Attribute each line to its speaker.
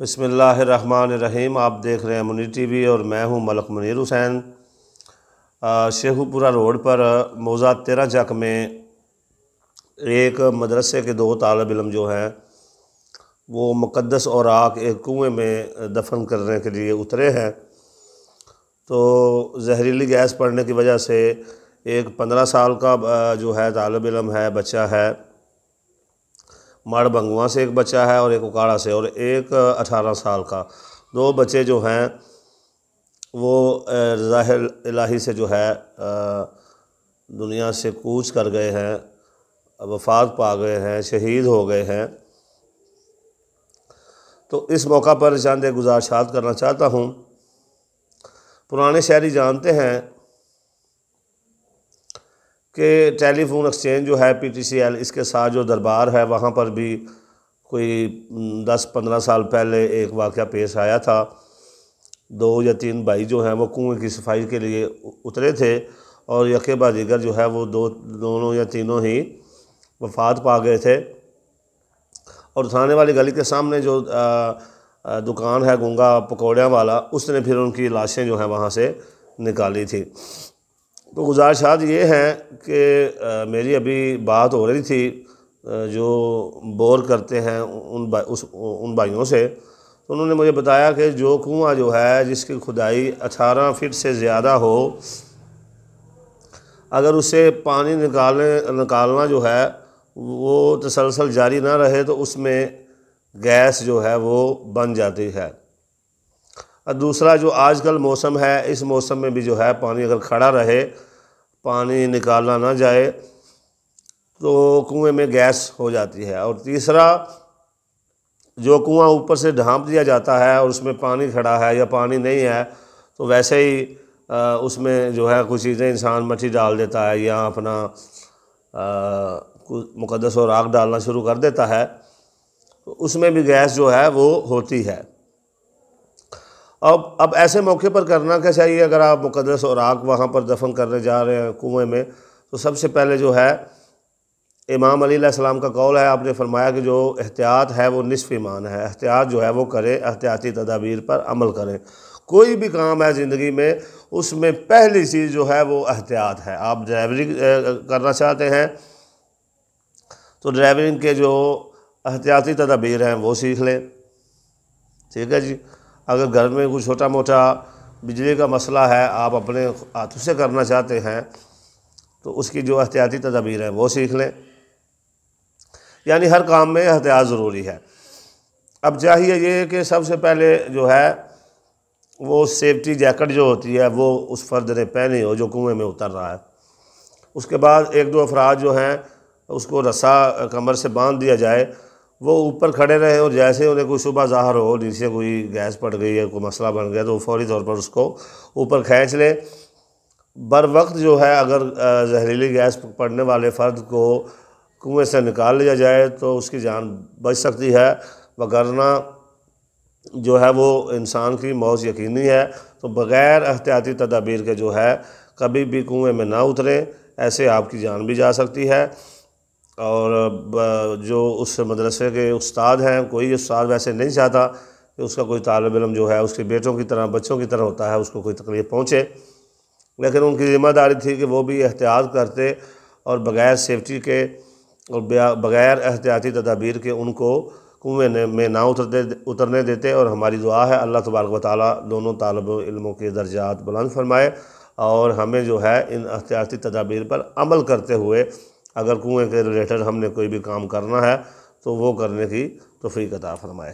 Speaker 1: بسم اللہ الرحمن الرحیم۔ آپ دیکھ رہے ہیں منیر ٹی وی اور میں ہوں ملک منیر حسین۔ شیخو پورہ روڈ پر موضع 13 چک میں ایک مدرسے کے 2 طالب علم جو ہیں وہ مقدس اوراق ایک کنویں میں دفن کرنے کے لیے اترے ہیں، تو زہریلی گیس پڑنے کی وجہ سے ایک 15 سال کا جو ہے طالب علم ہے، بچہ ہے، ماڑ بنگواں سے ایک بچہ ہے اور ایک اکاڑا سے، اور ایک 18 سال کا۔ 2 بچے جو ہیں وہ رضا الہی سے جو ہے دنیا سے کوچ کر گئے ہیں، وفات پا گئے ہیں، شہید ہو گئے ہیں۔ تو اس موقع پر چند ایک گزارشات کرنا چاہتا ہوں۔ پرانے شہری جانتے ہیں کہ ٹیلی فون ایکسچینج جو ہے PTCL، اس کے ساتھ جو دربار ہے وہاں پر بھی کوئی 10-15 سال پہلے ایک واقعہ پیش آیا تھا۔ 2 یا 3 بھائی جو ہیں وہ کنویں کی صفائی کے لیے اترے تھے اور یکے بعد دیگر جو ہے وہ دونوں یا تینوں ہی وفات پا گئے تھے، اور تھانے والی گلی کے سامنے جو دکان ہے گونگا پکوڑیاں والا، اس نے پھر ان کی لاشیں جو ہیں وہاں سے نکالی تھی۔ تو گزارشات یہ ہیں کہ میری ابھی بات ہو رہی تھی جو بور کرتے ہیں ان بھائیوں سے، تو انہوں نے مجھے بتایا کہ جو کنواں جو ہے جس کی کھدائی 18 فٹ سے زیادہ ہو، اگر اسے پانی نکالنا جو ہے وہ تسلسل جاری نہ رہے تو اس میں گیس جو ہے وہ بن جاتی ہے۔ اور دوسرا جو آج کل موسم ہے، اس موسم میں بھی جو ہے پانی اگر کھڑا رہے، پانی نکالا نہ جائے تو کنویں میں گیس ہو جاتی ہے۔ اور تیسرا، جو کنواں اوپر سے ڈھانپ دیا جاتا ہے اور اس میں پانی کھڑا ہے یا پانی نہیں ہے، تو ویسے ہی اس میں جو ہے کچھ چیزیں انسان مٹی ڈال دیتا ہے یا اپنا مقدس اوراق ڈالنا شروع کر دیتا ہے، تو اس میں بھی گیس جو ہے وہ ہوتی ہے۔ اب ایسے موقع پر کرنا کیا چاہیے؟ اگر آپ مقدس اوراق وہاں پر دفن کرنے جا رہے ہیں کنویں میں، تو سب سے پہلے جو ہے امام علی علیہ السلام کا قول ہے، آپ نے فرمایا کہ جو احتیاط ہے وہ نصف ایمان ہے۔ احتیاط جو ہے وہ کرے، احتیاطی تدابیر پر عمل کریں۔ کوئی بھی کام ہے زندگی میں، اس میں پہلی چیز جو ہے وہ احتیاط ہے۔ آپ ڈرائیورنگ کرنا چاہتے ہیں تو ڈرائیورنگ کے جو احتیاطی تدابیر ہیں وہ سیکھ لیں، ٹھیک ہے جی۔ اگر گھر میں کوئی چھوٹا موٹا بجلی کا مسئلہ ہے، آپ اپنے ہاتھوں سے کرنا چاہتے ہیں تو اس کی جو احتیاطی تدابیر ہیں وہ سیکھ لیں۔ یعنی ہر کام میں احتیاط ضروری ہے۔ اب چاہیے یہ کہ سب سے پہلے جو ہے وہ سیفٹی جیکٹ جو ہوتی ہے وہ اس فرد نے پہنی ہو جو کنویں میں اتر رہا ہے۔ اس کے بعد 1-2 افراد جو ہیں اس کو رسا کمر سے باندھ دیا جائے، وہ اوپر کھڑے رہے، اور جیسے انہیں کوئی صبح ظاہر ہو نیچے کوئی گیس پڑ گئی ہے، کوئی مسئلہ بن گیا، تو وہ فوری طور پر اس کو اوپر کھینچ لیں۔ بر وقت جو ہے اگر زہریلی گیس پڑنے والے فرد کو کنویں سے نکال لیا جائے تو اس کی جان بچ سکتی ہے، وگرنہ جو ہے وہ انسان کی موت یقینی ہے۔ تو بغیر احتیاطی تدابیر کے جو ہے کبھی بھی کنویں میں نہ اتریں، ایسے آپ کی جان بھی جا سکتی ہے۔ اور جو اس مدرسے کے استاد ہیں، کوئی استاد ویسے نہیں چاہتا کہ اس کا کوئی طالب علم جو ہے اس کے بیٹوں کی طرح، بچوں کی طرح ہوتا ہے، اس کو کوئی تکلیف پہنچے، لیکن ان کی ذمہ داری تھی کہ وہ بھی احتیاط کرتے اور بغیر سیفٹی کے اور بغیر احتیاطی تدابیر کے ان کو کنویں میں نہ اترنے دیتے۔ اور ہماری دعا ہے اللہ تبارک و تعالیٰ دونوں طالب علموں کے درجات بلند فرمائے، اور ہمیں جو ہے ان احتیاطی تدابیر پر عمل کرتے ہوئے اگر کنویں کے ریلیٹڈ ہم نے کوئی بھی کام کرنا ہے تو وہ کرنے کی توفیق عطا فرمائے۔